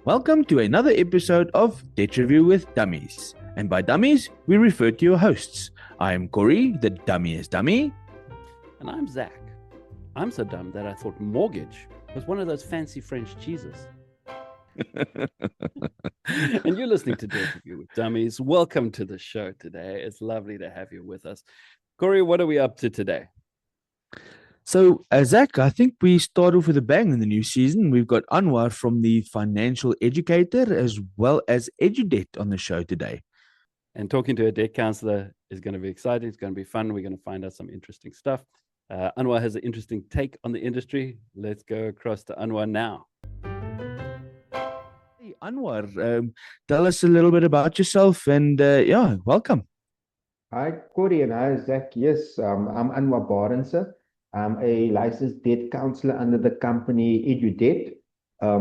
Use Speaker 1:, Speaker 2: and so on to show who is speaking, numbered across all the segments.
Speaker 1: Welcome to another episode of Debt Review with Dummies. And by dummies, we refer to your hosts. I am Corey, the dummiest dummy.
Speaker 2: And I'm Zach. I'm so dumb that I thought mortgage was one of those fancy French cheeses. And you're listening to Debt Review with Dummies. Welcome to the show today. It's lovely to have you with us. Corey, what are we up to today?
Speaker 1: So, Zach, I think we start off with a bang in the new season. We've got Anwar from the Financial Educator as well as EduDebt on the show today.
Speaker 2: And talking to a debt counselor is going to be exciting. It's going to be fun. We're going to find out some interesting stuff. Anwar has an interesting take on the industry. Let's go across to Anwar now.
Speaker 1: Hey, Anwar, tell us a little bit about yourself and welcome.
Speaker 3: Hi, Corey, and hi, Zach. Yes, I'm Anwar Barendse. I'm a licensed debt counselor under the company EduDebt,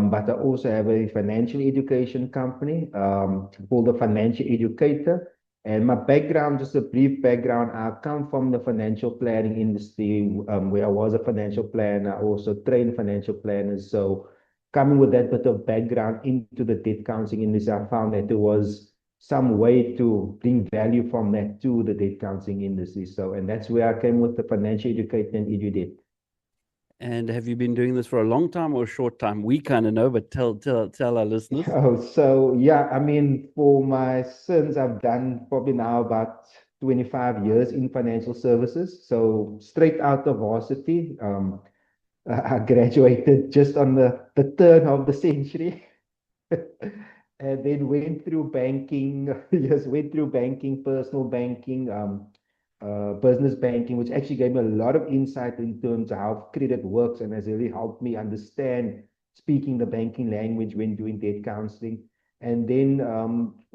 Speaker 3: but I also have a financial education company called the Financial Educator. And my background, just a brief background, I come from the financial planning industry where I was a financial planner. I also trained financial planners. So coming with that bit of background into the debt counseling industry, I found that there was some way to bring value from that to the debt counseling industry. And that's where I came with the Financial Educator and EduDebt.
Speaker 2: And have you been doing this for a long time or a short time? We kind of know, but tell our listeners.
Speaker 3: Oh, so yeah, I mean, for my sins, I've done probably now about 25 years in financial services. So straight out of varsity, I graduated just on the turn of the century. And then went through banking, yes, went through banking, personal banking, business banking, which actually gave me a lot of insight in terms of how credit works and has really helped me understand speaking the banking language when doing debt counseling. And then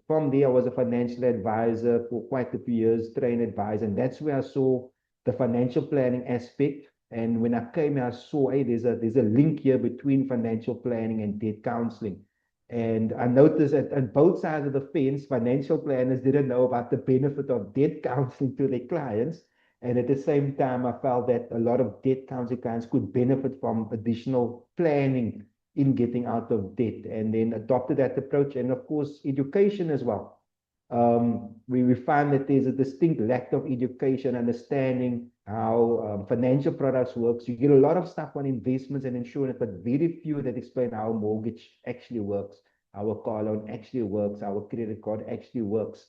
Speaker 3: from there, I was a financial advisor for quite a few years, trained advisor, and that's where I saw the financial planning aspect. And when I came here, I saw, hey, there's a link here between financial planning and debt counseling. And I noticed that on both sides of the fence, financial planners didn't know about the benefit of debt counseling to their clients. And at the same time, I felt that a lot of debt counseling clients could benefit from additional planning in getting out of debt, and then adopted that approach. And of course, education as well. We find that there's a distinct lack of education, understanding how financial products works. You get a lot of stuff on investments and insurance, but very few that explain how a mortgage actually works, how a car loan actually works, how a credit card actually works.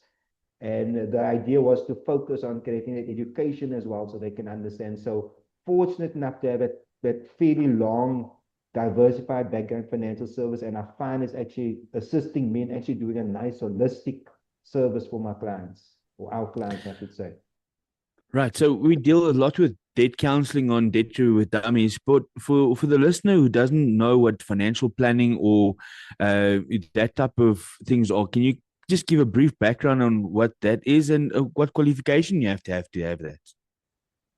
Speaker 3: And the idea was to focus on creating that education as well so they can understand. So fortunate enough to have that fairly long, diversified background in financial service. And I find it's actually assisting me in actually doing a nice holistic service for my clients, or our clients, I should say.
Speaker 1: Right. So we deal a lot with debt counseling on Debt Review with Dummies, but for the listener who doesn't know what financial planning or that type of things are, can you just give a brief background on what that is and what qualification you have to have that?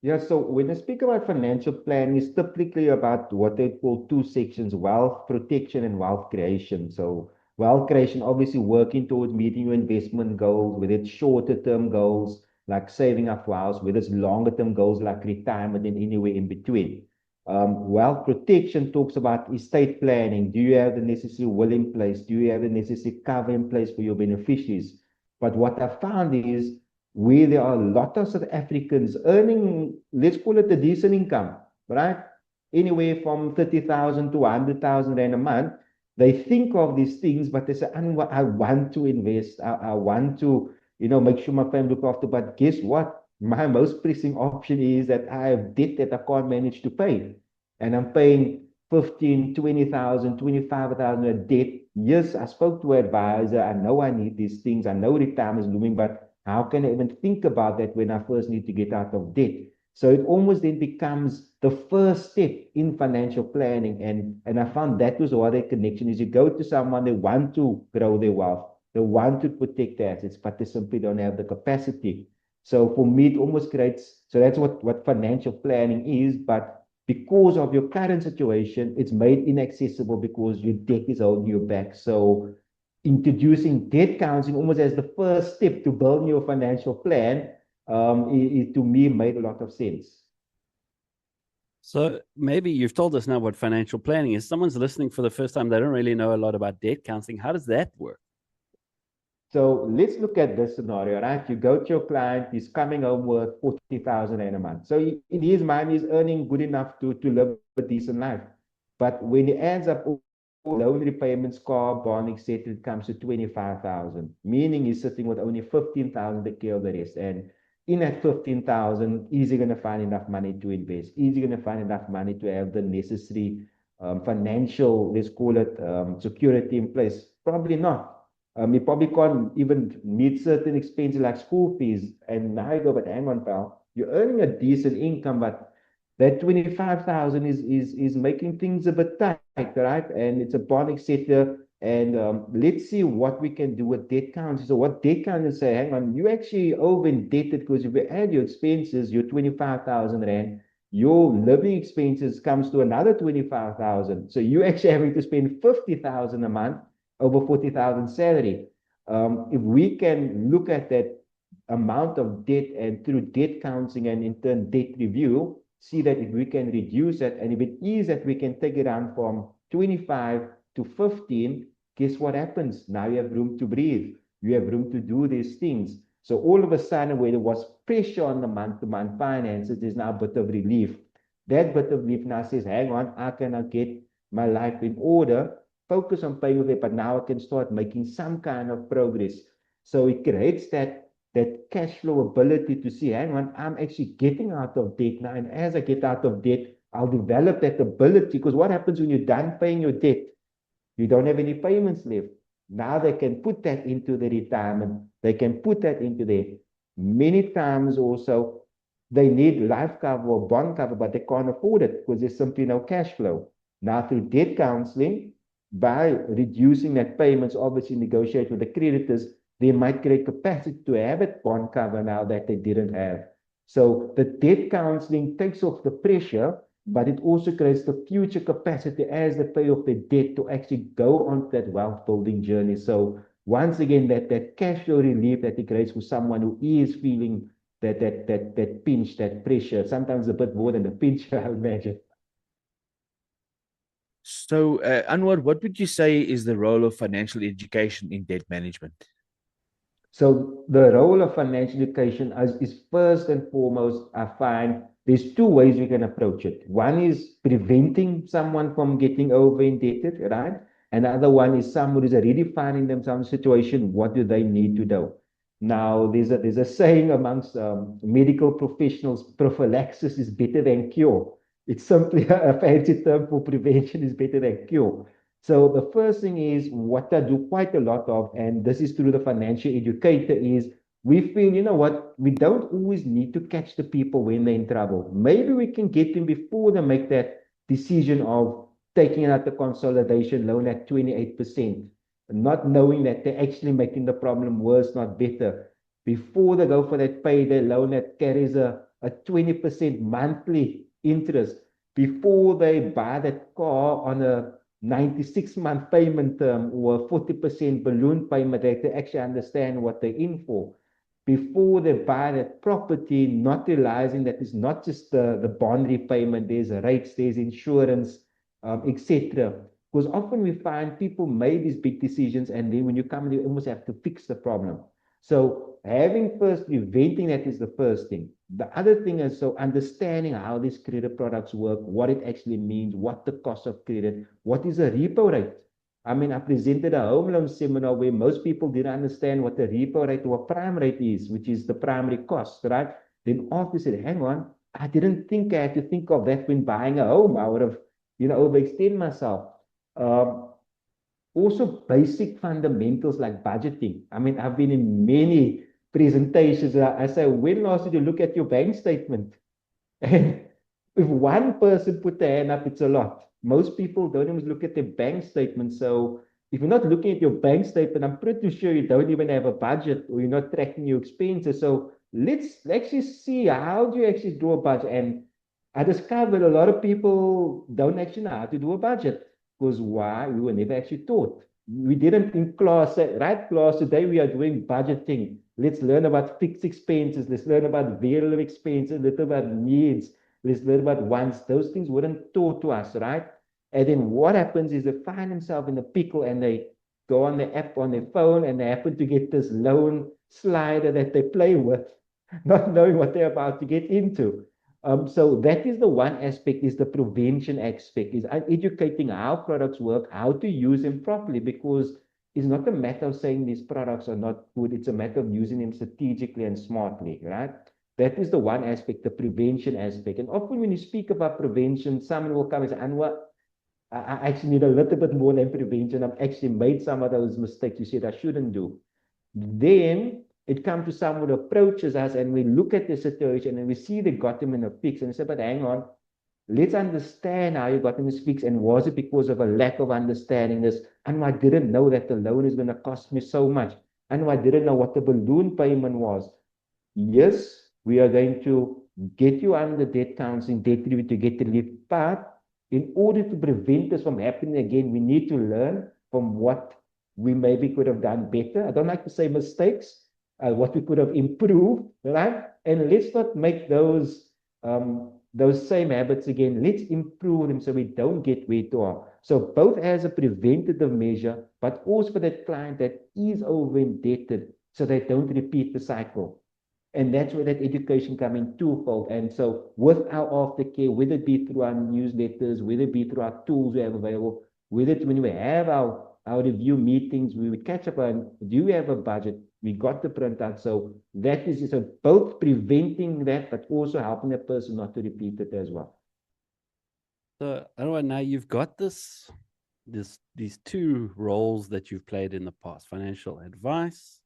Speaker 3: Yeah, so when I speak about financial planning, it's typically about what they call two sections: wealth protection and wealth creation. So wealth creation, obviously working towards meeting your investment goals, whether it's shorter term goals like saving up for house, whether it's longer term goals like retirement and anywhere in between. Wealth protection talks about estate planning. Do you have the necessary will in place? Do you have the necessary cover in place for your beneficiaries? But what I found is where there are a lot of South Africans earning, let's call it a decent income, right? Anywhere from 30,000 to 100,000 Rand a month. They think of these things, but they say, I want to invest. I want to, make sure my family look after. But guess what? My most pressing option is that I have debt that I can't manage to pay. And I'm paying 15, 20,000, 25,000 a debt. Yes, I spoke to an advisor. I know I need these things. I know retirement is looming, but how can I even think about that when I first need to get out of debt? So it almost then becomes the first step in financial planning. And I found that was what the connection is. You go to someone, they want to grow their wealth, they want to protect their assets, but they simply don't have the capacity. So for me, it almost creates, so that's what financial planning is. But because of your current situation, it's made inaccessible because your debt is holding you back. So introducing debt counseling almost as the first step to building your financial plan, it to me made a lot of sense.
Speaker 2: So maybe you've told us now what financial planning is. Someone's listening for the first time. They don't really know a lot about debt counseling. How does that work?
Speaker 3: So let's look at this scenario, right? You go to your client, he's coming home with 40,000 in a month. So in his mind, he's earning good enough to live a decent life. But when he ends up all loan repayments, car, bond, etc., it comes to 25,000, meaning he's sitting with only 15,000 to clear the rest. And in that 15,000, is he going to find enough money to invest? Is he going to find enough money to have the necessary financial, let's call it, security in place? Probably not. You probably can't even meet certain expenses like school fees. And now you go, but hang on, pal, you're earning a decent income, but that 25,000 is making things a bit tight, right? And it's a bond, etc. And let's see what we can do with debt counseling. So what debt counseling say, hang on, you actually over indebted because if you add your expenses, your 25,000 rand, your living expenses comes to another 25,000. So you actually having to spend 50,000 a month over 40,000 salary. If we can look at that amount of debt and through debt counseling and in turn debt review, see that if we can reduce it, and if it is that we can take it down from 25 to 15, guess what happens? Now you have room to breathe. You have room to do these things. So all of a sudden, where there was pressure on the month-to-month finances, there's now a bit of relief. That bit of relief now says, hang on, I cannot get my life in order, focus on paying with it, but now I can start making some kind of progress. So it creates that cash flow ability to see, hang on, I'm actually getting out of debt now. And as I get out of debt, I'll develop that ability. Because what happens when you're done paying your debt? You don't have any payments left. Now they can put that into the retirement. They can put that into there. Many times also, they need life cover or bond cover, but they can't afford it because there's simply no cash flow. Now through debt counseling, by reducing that payments, obviously negotiate with the creditors, they might create capacity to have it bond cover now that they didn't have. So the debt counseling takes off the pressure, but it also creates the future capacity as they pay off the debt to actually go on that wealth building journey. So once again, that cash flow relief that it creates for someone who is feeling that pinch, that pressure, sometimes a bit more than a pinch, I imagine.
Speaker 1: So, Anwar, what would you say is the role of financial education in debt management?
Speaker 3: So the role of financial education is first and foremost, I find there's two ways we can approach it. One is preventing someone from getting over indebted, right? Another one is someone who's already finding themselves in a situation, what do they need to do? Now, there's a saying amongst medical professionals, prophylaxis is better than cure. It's simply a fancy term for prevention is better than cure. So the first thing is what I do quite a lot of, and this is through the financial educator, is we feel, you know what, we don't always need to catch the people when they're in trouble. Maybe we can get them before they make that decision of taking out the consolidation loan at 28%, not knowing that they're actually making the problem worse, not better. Before they go for that payday loan that carries a 20% monthly interest, before they buy that car on a 96-month payment term or a 40% balloon payment, they actually understand what they're in for. Before they buy that property, not realizing that it's not just the bond repayment, there's rates, there's insurance, etc. Because often we find people make these big decisions, and then when you come, you almost have to fix the problem. So having first preventing that is the first thing. The other thing is so understanding how these credit products work, what it actually means, what the cost of credit, what is a repo rate. I mean, I presented a home loan seminar where most people didn't understand what the repo rate or prime rate is, which is the primary cost, right? Then after said, hang on, I didn't think I had to think of that when buying a home. I would have, overextend myself. Also basic fundamentals like budgeting. I mean, I've been in many presentations. I say, when last did you look at your bank statement? And if one person put their hand up, it's a lot. Most people don't even look at their bank statement. So if you're not looking at your bank statement, I'm pretty sure you don't even have a budget or you're not tracking your expenses. So let's actually see, how do you actually do a budget? And I discovered a lot of people don't actually know how to do a budget. Because why? We were never actually taught. We didn't in class say, right, class, today we are doing budgeting. Let's learn about fixed expenses. Let's learn about variable expenses, a little about needs. let's learn about wants. Those things weren't taught to us, right? And then what happens is they find themselves in a pickle and they go on the app on their phone and they happen to get this loan slider that they play with, not knowing what they're about to get into. So that is the one aspect, is the prevention aspect, is educating how products work, how to use them properly, because it's not a matter of saying these products are not good. It's a matter of using them strategically and smartly, right? That is the one aspect, the prevention aspect. And often when you speak about prevention, someone will come and say, Anwar, I actually need a little bit more than prevention. I've actually made some of those mistakes you said I shouldn't do. Then it comes to someone who approaches us and we look at the situation and we see they got him in a fix and say, but hang on, let's understand how you got in this fix, and was it because of a lack of understanding this? And I didn't know that the loan is going to cost me so much. And I didn't know what the balloon payment was. Yes, we are going to get you under debt counseling, debt review to get relief, but in order to prevent this from happening again, we need to learn from what we maybe could have done better. I don't like to say mistakes, what we could have improved, right? And let's not make those same habits again. Let's improve them so we don't get where to are. So both as a preventative measure, but also for that client that is over indebted, so they don't repeat the cycle. And that's where that education comes in twofold. And so with our aftercare, whether it be through our newsletters, whether it be through our tools we have available, whether it when we have our review meetings, we would catch up on, do we have a budget? We got the printout. So that is so both preventing that, but also helping that person not to repeat it as well.
Speaker 2: So Anwar, now you've got these two roles that you've played in the past: financial advice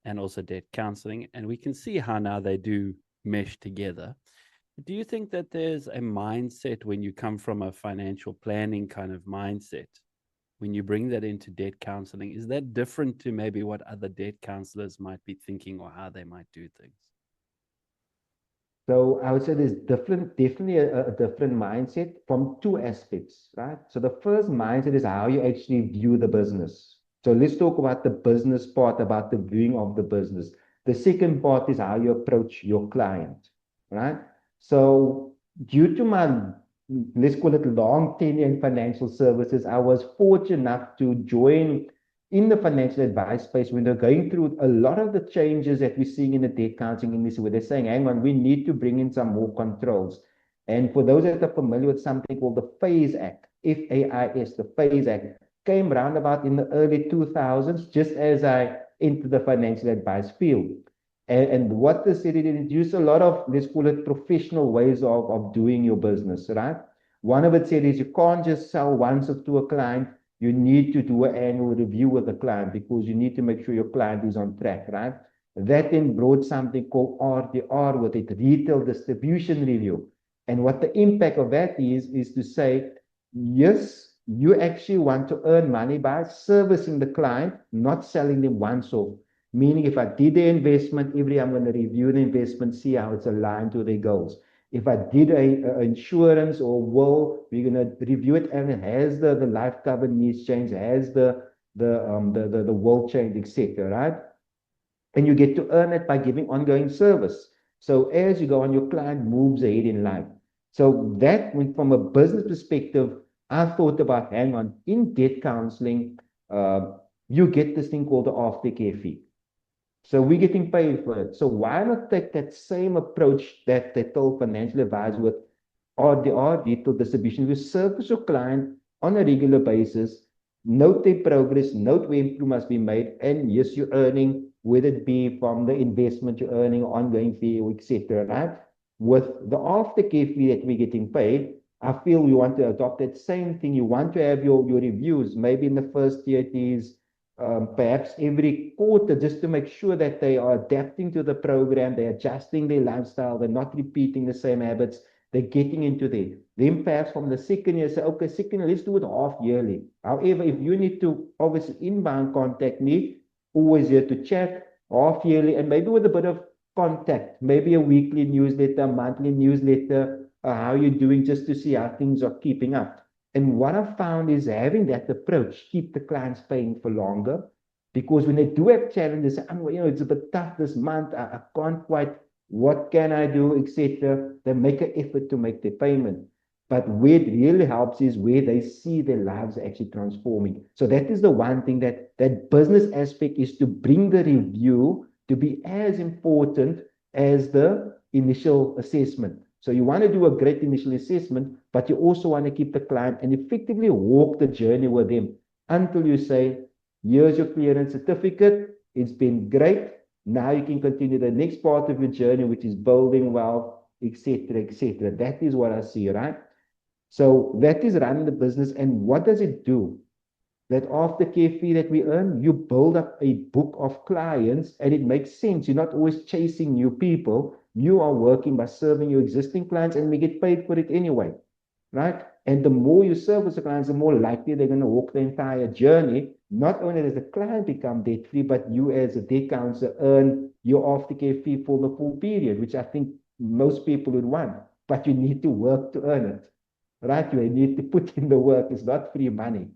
Speaker 2: and also debt counseling, and we can see how now they do mesh together. Do you think that there's a mindset when you come from a financial planning kind of mindset, when you bring that into debt counseling, is that different to maybe what other debt counselors might be thinking or how they might do things?
Speaker 3: So I would say there's definitely a different mindset from two aspects, right? So the first mindset is how you actually view the business. So let's talk about the business part, about the viewing of the business. The second part is how you approach your client, right? So due to my, let's call it long tenure in financial services, I was fortunate enough to join in the financial advice space when they're going through a lot of the changes that we're seeing in the debt counseling industry, where they're saying, hang on, we need to bring in some more controls. And for those that are familiar with something called the FAIS Act, FAIS, the FAIS Act, came roundabout in the early 2000s, just as I entered the financial advice field. And what this said, it introduced a lot of, let's call it professional ways of doing your business, right? One of it said is you can't just sell once to a client. You need to do an annual review with the client because you need to make sure your client is on track, right? That then brought something called RDR with it, retail distribution review. And what the impact of that is to say, yes, you actually want to earn money by servicing the client, not selling them once off. Meaning if I did the investment, every year I'm going to review the investment, see how it's aligned to their goals. If I did a insurance or will, we're going to review it, and it has the life cover needs change, has the will change, etc. Right? And you get to earn it by giving ongoing service. So as you go on, your client moves ahead in life. So that, from a business perspective, I thought about, hang on, in debt counseling, you get this thing called the aftercare fee. So we're getting paid for it. So why not take that same approach that they told financial advisors with RDR, retail distribution? You service your client on a regular basis, note their progress, note where improvement must be made, and yes, you're earning, whether it be from the investment you're earning, ongoing fee, etc. Right? With the aftercare fee that we're getting paid, I feel we want to adopt that same thing. You want to have your reviews. Maybe in the first year it is perhaps every quarter, just to make sure that they are adapting to the program, they're adjusting their lifestyle, they're not repeating the same habits, they're getting into there. Then perhaps from the second year, say, okay, second year, let's do it half yearly. However, if you need to obviously inbound contact me, always here to chat, half yearly, and maybe with a bit of contact, maybe a weekly newsletter, monthly newsletter, how you're doing, just to see how things are keeping up. And what I've found is having that approach keep the clients paying for longer, because when they do have challenges, it's a bit tough this month, I can't quite what can I do, etc. They make an effort to make their payment. But where it really helps is where they see their lives actually transforming. So that is the one thing that business aspect is to bring the review to be as important as the initial assessment. So you want to do a great initial assessment, but you also want to keep the client and effectively walk the journey with them until you say, here's your clearance certificate. It's been great. Now you can continue the next part of your journey, which is building wealth, etc., etc. That is what I see, right? So that is running the business. And what does it do? That aftercare fee that we earn, you build up a book of clients and it makes sense. You're not always chasing new people. You are working by serving your existing clients and we get paid for it anyway, right? And the more you service the clients, the more likely they're going to walk the entire journey. Not only does the client become debt free, but you as a debt counselor earn your aftercare fee for the full period, which I think most people would want. But you need to work to earn it, right? You need to put in the work. It's not free money.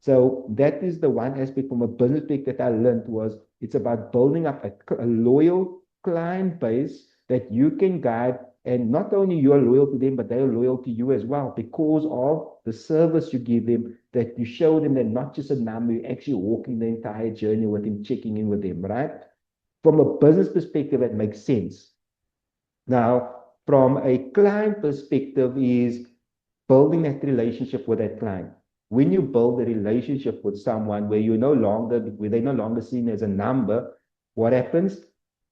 Speaker 3: So that is the one aspect from a business perspective that I learned was it's about building up a loyal client base that you can guide. And not only you are loyal to them, but they are loyal to you as well because of the service you give them, that you show them they're not just a number, you're actually walking the entire journey with them, checking in with them, right? From a business perspective, that makes sense. Now, from a client perspective is building that relationship with that client. When you build a relationship with someone where they're no longer seen as a number, what happens?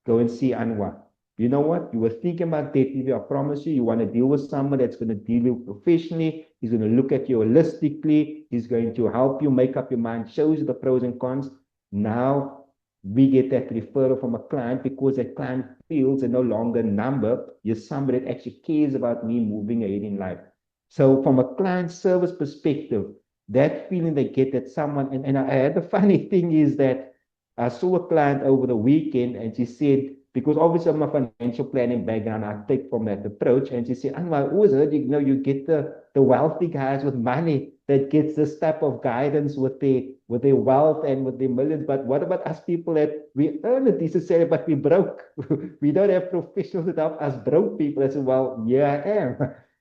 Speaker 3: Go and see Anwar. You know what? You were thinking about debt review. I promise you, you want to deal with someone that's going to deal with you professionally. He's going to look at you holistically. He's going to help you make up your mind, shows you the pros and cons. Now we get that referral from a client because that client feels they're no longer a number. You're somebody that actually cares about me moving ahead in life. So from a client service perspective, that feeling they get that someone, and I had the funny thing is that I saw a client over the weekend and she said, because obviously I'm a financial planning background, I take from that approach. And she said, I always heard, you get the wealthy guys with money that gets this type of guidance with their wealth and with their millions. But what about us people that we earn a decent salary, but we broke? We don't have professionals that help us broke people. I said, well, yeah,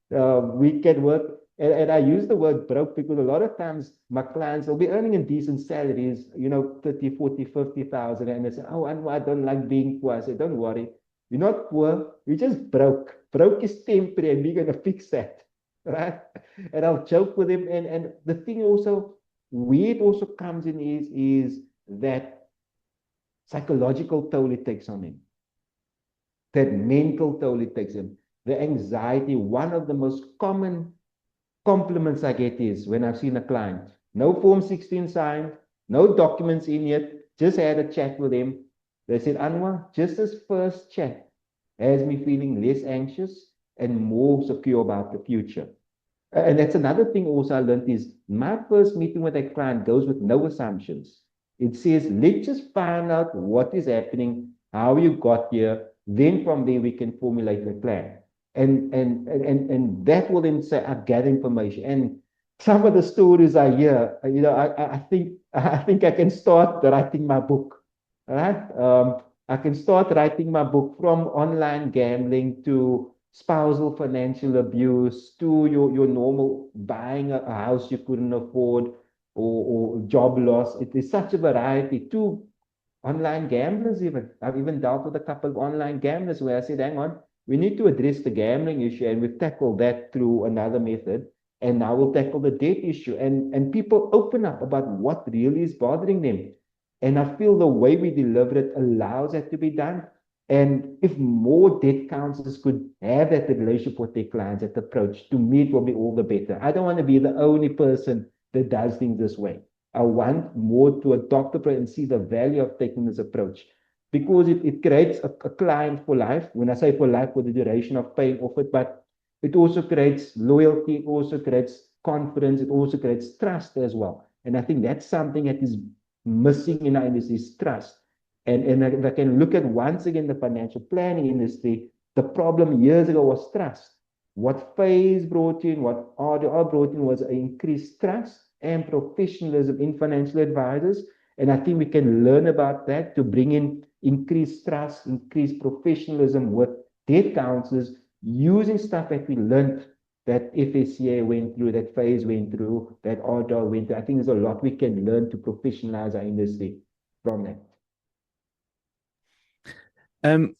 Speaker 3: I am. We can work. And I use the word broke because a lot of times my clients will be earning a decent salaries, 30, 40, 50,000. And they say, oh, I don't like being poor. I say, don't worry. You're not poor. You're just broke. Broke is temporary and we're going to fix that. Right? And I'll joke with him. And the thing also, where it also comes in is that psychological toll it takes on him. That mental toll it takes him. The anxiety, one of the most common compliments I get is when I've seen a client, no Form 16 signed, no documents in yet, just had a chat with him. They said, Anwar, just this first chat has me feeling less anxious and more secure about the future. And that's another thing also I learned is my first meeting with a client goes with no assumptions. It says, let's just find out what is happening, how you got here. Then from there, we can formulate a plan. And that will then say, I gather information. And some of the stories I hear, I think I can start writing my book. Right? I can start writing my book from online gambling to spousal financial abuse to your normal buying a house you couldn't afford or job loss. It is such a variety to online gamblers even. I've even dealt with a couple of online gamblers where I said, hang on, we need to address the gambling issue and we've tackled that through another method. And now we'll tackle the debt issue. And people open up about what really is bothering them. And I feel the way we deliver it allows that to be done. And if more debt counselors could have that relationship with their clients, that approach, to me, it will be all the better. I don't want to be the only person that does things this way. I want more to adopt the approach and see the value of taking this approach because it creates a client for life. When I say for life, for the duration of paying off it, but it also creates loyalty, it also creates confidence, it also creates trust as well. And I think that's something that is missing in our industry is trust. And if I can look at once again the financial planning industry, the problem years ago was trust. What phase brought in, what RDR brought in was increased trust and professionalism in financial advisors. And I think we can learn about that to bring in increased trust, increased professionalism with debt counselors using stuff that we learned, that FSCA went through, that phase went through, that RDOL went through. I think there's a lot we can learn to professionalize our industry from that.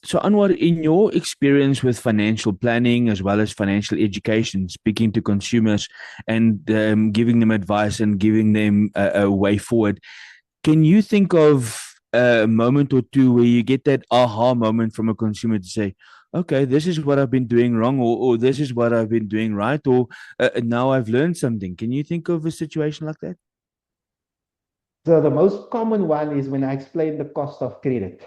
Speaker 1: So Anwar, in your experience with financial planning as well as financial education, speaking to consumers and giving them advice and giving them a way forward, can you think of a moment or two where you get that aha moment from a consumer to say, okay, this is what I've been doing wrong, or this is what I've been doing right, or now I've learned something? Can you think of a situation like that?
Speaker 3: So the most common one is when I explain the cost of credit.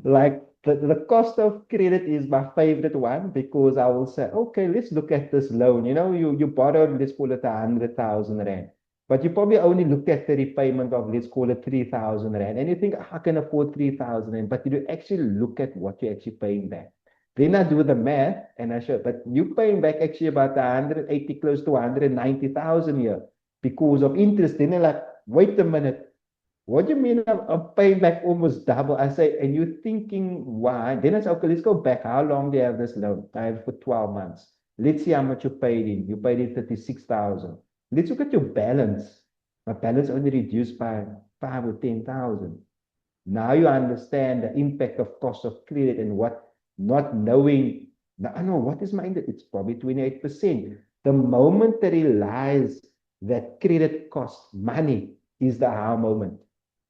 Speaker 3: Like the cost of credit is my favorite one, because I will say, okay, let's look at this loan. You borrowed, let's call it 100,000 rand, but you probably only look at the repayment of, let's call it 3,000 rand, and you think, I can afford 3,000 rand, but you actually look at what you're actually paying back. Then I do the math and I show, but you're paying back actually about 180, close to 190,000 here because of interest. Then they're like, wait a minute. What do you mean I'm paying back almost double? I say, and you're thinking, why? Then I say, okay, let's go back. How long do you have this loan? I have for 12 months. Let's see how much you paid in. You paid in 36,000. Let's look at your balance. My balance only reduced by 5 or 10,000. Now you understand the impact of cost of credit and what not knowing. Now I know what is my interest. It's probably 28%. The moment they realize that credit costs money is the aha moment.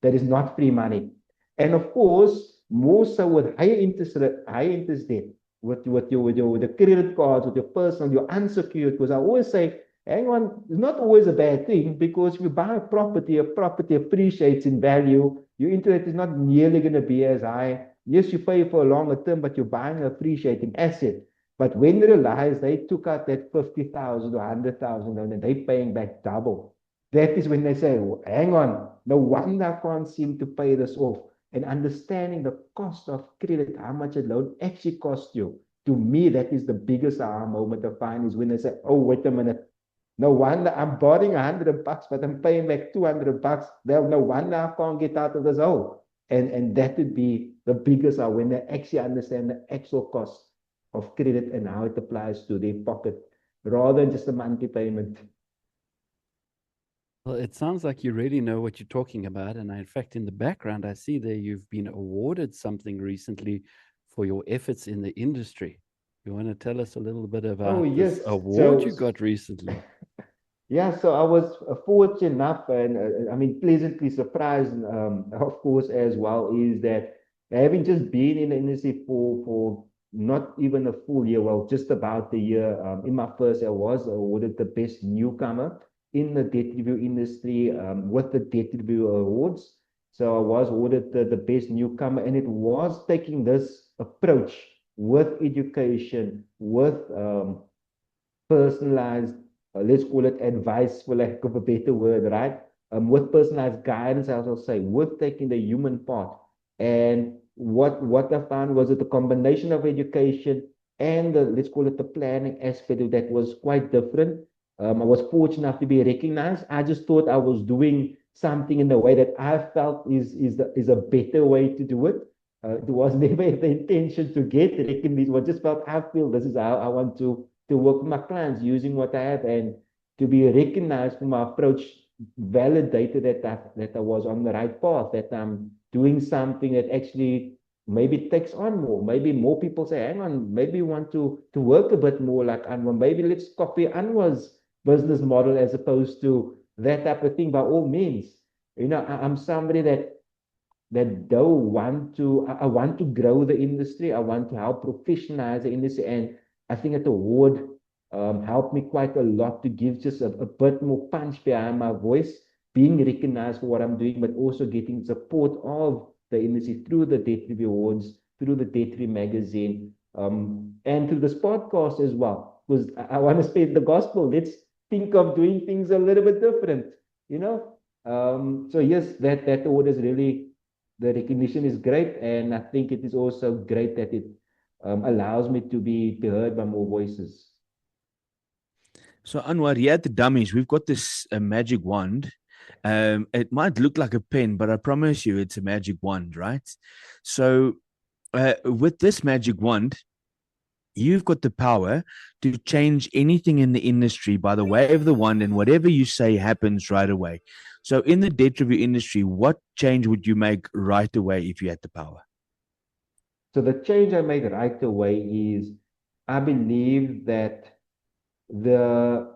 Speaker 3: That is not free money. And of course, more so with higher interest debt, with the credit cards, with your personal, your unsecured, because I always say, hang on, it's not always a bad thing, because if you buy a property appreciates in value, your interest is not nearly going to be as high. Yes, you pay for a longer term, but you're buying an appreciating asset. But when they realize they took out that 50,000 or 100,000 loan and they're paying back double, that is when they say, oh, hang on, no wonder I can't seem to pay this off. And understanding the cost of credit, how much a loan actually costs you. To me, that is the biggest aha moment I find, is when they say, oh, wait a minute. No wonder I'm borrowing $100, but I'm paying back $200. No wonder I can't get out of this hole. And that would be the biggest aha, when they actually understand the actual cost of credit and how it applies to their pocket, rather than just a monthly payment.
Speaker 2: Well, it sounds like you really know what you're talking about. And in fact, in the background, I see there you've been awarded something recently for your efforts in the industry. You want to tell us a little bit about this award you got recently?
Speaker 3: Yeah, so I was fortunate enough, and I mean, pleasantly surprised, of course, as well, is that having just been in the industry for not even a full year, well, just about a year, in my first year, I was awarded the best newcomer in the debt review industry with the debt review awards. So I was awarded the best newcomer, and it was taking this approach with education, with personalized, let's call it advice, for lack of a better word, right? With personalized guidance, as I'll say, with taking the human part. And what I found was that the combination of education and the, let's call it the planning aspect of that, was quite different. I was fortunate enough to be recognized. I just thought I was doing something in the way that I felt is a better way to do it. It was never the intention to get recognized. I just felt, I feel this is how I want to work with my clients, using what I have, and to be recognized for my approach, validated that I was on the right path, that I'm doing something that actually maybe takes on more. Maybe more people say, hang on, maybe you want to work a bit more like Anwar. Maybe let's copy Anwar's business model as opposed to that type of thing. By all means, I'm somebody that don't want to, I want to grow the industry. I want to help professionalize the industry. And I think that the award helped me quite a lot to give just a bit more punch behind my voice, being recognized for what I'm doing, but also getting support of the industry through the Debt Review Awards, through the Debt Review magazine, and through this podcast as well. Because I want to spread the gospel. Let's think of doing things a little bit different, So yes, that award is really, the recognition is great, and I think it is also great that it allows me to be heard by more voices.
Speaker 1: So Anwar, here at the Dummies, we've got this magic wand. It might look like a pen, but I promise you it's a magic wand, right? So with this magic wand, you've got the power to change anything in the industry by the wave of the wand, and whatever you say happens right away. So, in the debt review industry, what change would you make right away if you had the power?
Speaker 3: So the change I made right away is I believe that the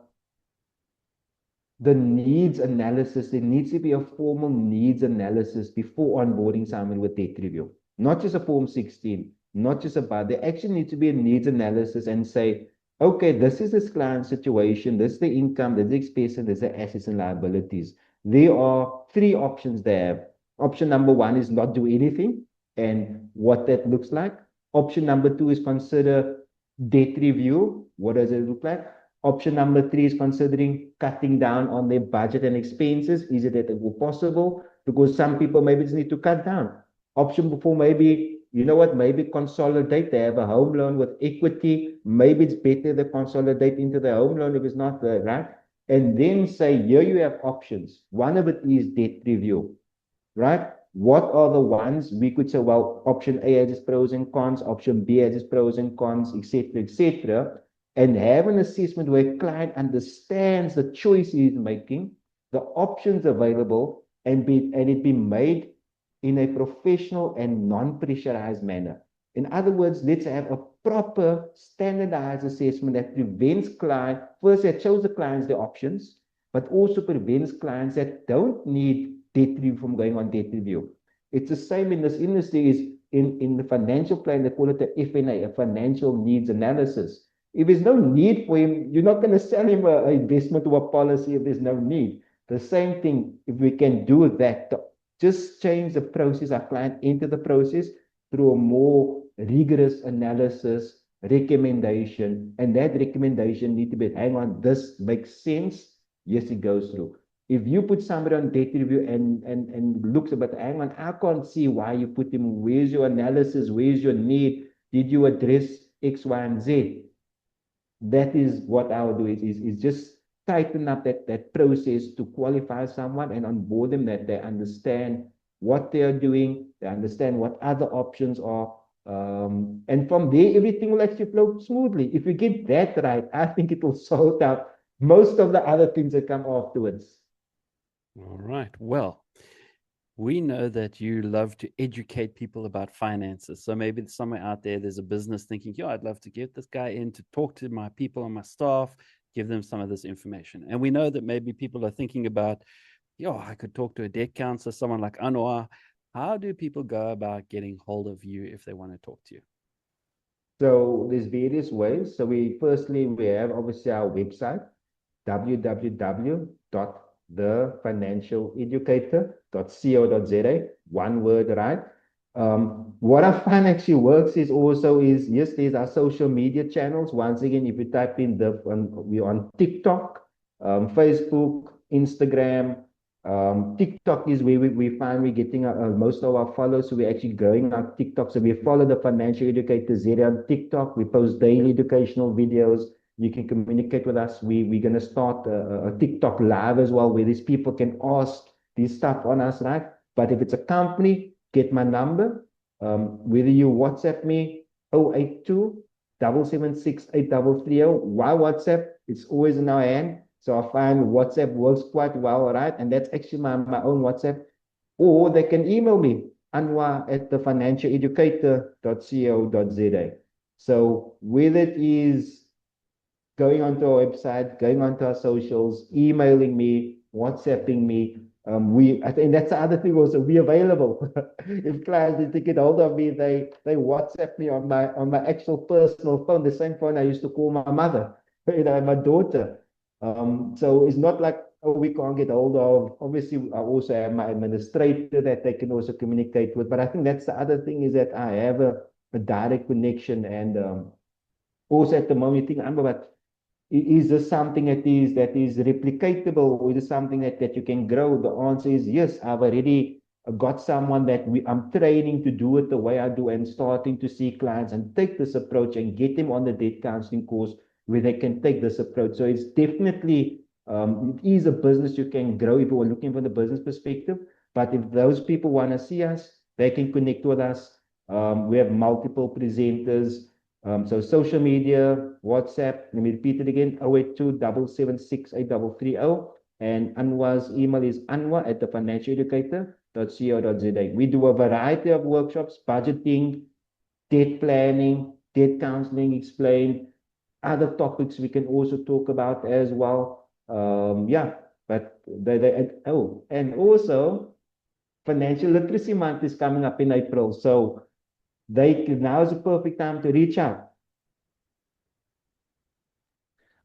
Speaker 3: the needs analysis, there needs to be a formal needs analysis before onboarding someone with debt review. Not just a Form 16, not just about, there actually needs to be a needs analysis and say, okay, this is this client situation, this is the income, this is the expenses, this is the assets and liabilities. There are three options there. Option number one is not do anything and what that looks like. Option number two is consider debt review. What does it look like? Option number three is considering cutting down on their budget and expenses. Is it at all possible? Because some people maybe just need to cut down. Option four, maybe, you know what, maybe consolidate. They have a home loan with equity. Maybe it's better to consolidate into the home loan if it's not right. And then say, here you have options. One of it is debt review, right? What are the ones we could say, well, option A has its pros and cons, option B has its pros and cons, etc., and have an assessment where client understands the choice he's making, the options available, and it be made in a professional and non-pressurized manner. In other words, let's have a proper standardized assessment that prevents client, first that shows the clients the options, but also prevents clients that don't need debt review from going on debt review. It's the same in this industry is in the financial plan, they call it the FNA, a financial needs analysis. If there's no need for him, you're not going to sell him an investment or a policy if there's no need. The same thing, if we can do that, just change the process, our client into the process through a more rigorous analysis, recommendation, and that recommendation need to be, hang on, this makes sense. Yes, it goes through. If you put somebody on debt review and looks about, hang on, I can't see why you put him. Where's your analysis? Where's your need? Did you address X, Y, and Z? That is what I would do is just tighten up that process to qualify someone and onboard them, that they understand what they are doing, they understand what other options are. And from there, everything will actually flow smoothly. If we get that right, I think it will sort out most of the other things that come afterwards.
Speaker 2: All right. Well, we know that you love to educate people about finances. So maybe somewhere out there, there's a business thinking, yeah, I'd love to get this guy in to talk to my people on my staff, give them some of this information. And we know that maybe people are thinking about, yeah, I could talk to a debt counselor, someone like Anwar. How do people go about getting hold of you if they want to talk to you?
Speaker 3: So there's various ways. So we have obviously our website, www.thefinancialeducator.co.za, one word, right? What I find actually works is yes, there's our social media channels. Once again, if you type in we're on TikTok, Facebook, Instagram. TikTok is where we find we're getting most of our followers. So we're actually growing our TikTok. So we follow the Financial Educator Zera on TikTok. We post daily educational videos. You can communicate with us. We're going to start a TikTok live as well, where these people can ask this stuff on us, right? But if it's a company, get my number. Whether you WhatsApp me, 082 776 8330. Why WhatsApp? It's always in our hand. So I find WhatsApp works quite well, right? And that's actually my own WhatsApp. Or they can email me, anwar@thefinancialeducator.co.za. So whether it is going onto our website, going onto our socials, emailing me, WhatsApping me, I think that's the other thing also, be available. If clients need to get hold of me, they WhatsApp me on my actual personal phone, the same phone I used to call my mother, my daughter. So it's not like, oh, we can't get hold of. Obviously, I also have my administrator that they can also communicate with. But I think that's the other thing, is that I have a direct connection, and also at the moment, you think, but is this something that is replicatable, or is it something that you can grow? The answer is yes. I've already got someone that I'm training to do it the way I do, and starting to see clients and take this approach and get them on the debt counseling course where they can take this approach. So it's definitely, it is a business you can grow if you are looking from the business perspective. But if those people want to see us, they can connect with us. We have multiple presenters. So social media, WhatsApp, let me repeat it again, 082-776-8330. And Anwar's email is anwar@thefinancialeducator.co.za. We do a variety of workshops, budgeting, debt planning, debt counseling explained, other topics we can also talk about as well. Yeah, but and also Financial Literacy Month is coming up in April. So now is the perfect time to reach out.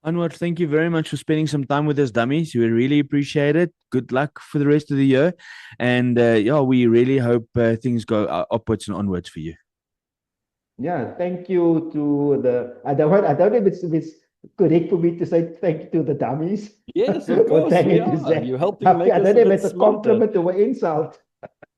Speaker 1: Anwar, thank you very much for spending some time with us, dummies. We really appreciate it. Good luck for the rest of the year. And yeah, we really hope things go upwards and onwards for you.
Speaker 3: Yeah, thank you to I don't know if it's correct for me to say thank you to the dummies.
Speaker 2: Yes, of
Speaker 3: Or
Speaker 2: course,
Speaker 3: thank
Speaker 2: we
Speaker 3: you to
Speaker 2: are.
Speaker 3: Zach.
Speaker 2: You're helping make
Speaker 3: I
Speaker 2: us
Speaker 3: don't
Speaker 2: a
Speaker 3: know if
Speaker 2: bit
Speaker 3: it's a
Speaker 2: smarter.
Speaker 3: compliment or an insult.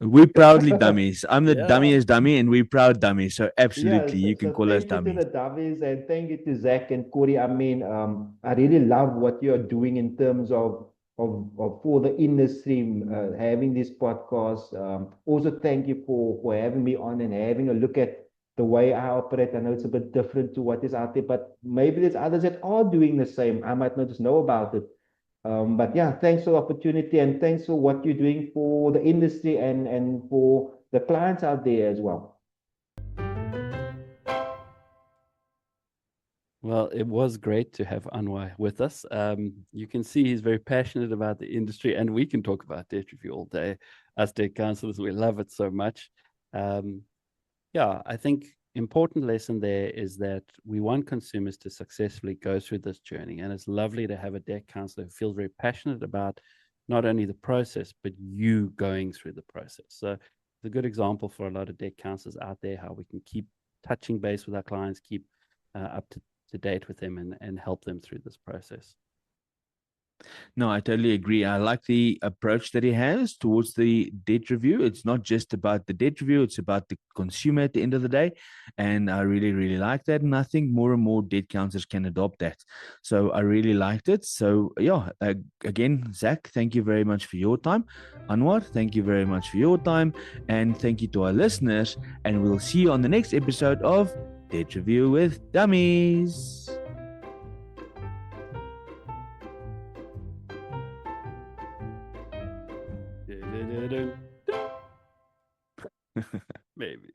Speaker 1: We proudly dummies. I'm the
Speaker 2: Yeah.
Speaker 1: dummiest dummy, and we proud dummies. So absolutely,
Speaker 3: Yeah,
Speaker 1: you can call us
Speaker 3: thank you to
Speaker 1: dummies.
Speaker 3: the dummies and thank you to Zach and Corey. I mean, I really love what you're doing in terms of for the industry, having this podcast. Also, thank you for having me on and having a look at the way I operate. I know it's a bit different to what is out there, but maybe there's others that are doing the same. I might not just know about it. But yeah, thanks for the opportunity and thanks for what you're doing for the industry and for the clients out there as well.
Speaker 2: Well, it was great to have Anwar with us. You can see he's very passionate about the industry, and we can talk about debt review all day. As debt counselors, we love it so much. Yeah, I think important lesson there is that we want consumers to successfully go through this journey, and it's lovely to have a debt counselor who feels very passionate about not only the process but you going through the process. So it's a good example for a lot of debt counselors out there how we can keep touching base with our clients, keep up to date with them, and help them through this process.
Speaker 1: No, I totally agree. I like the approach that he has towards the debt review. It's not just about the debt review, it's about the consumer at the end of the day. And I really, really like that. And I think more and more debt counselors can adopt that. So I really liked it. So, yeah, again, Zach, thank you very much for your time. Anwar, thank you very much for your time. And thank you to our listeners. And we'll see you on the next episode of Debt Review with Dummies.
Speaker 2: Maybe.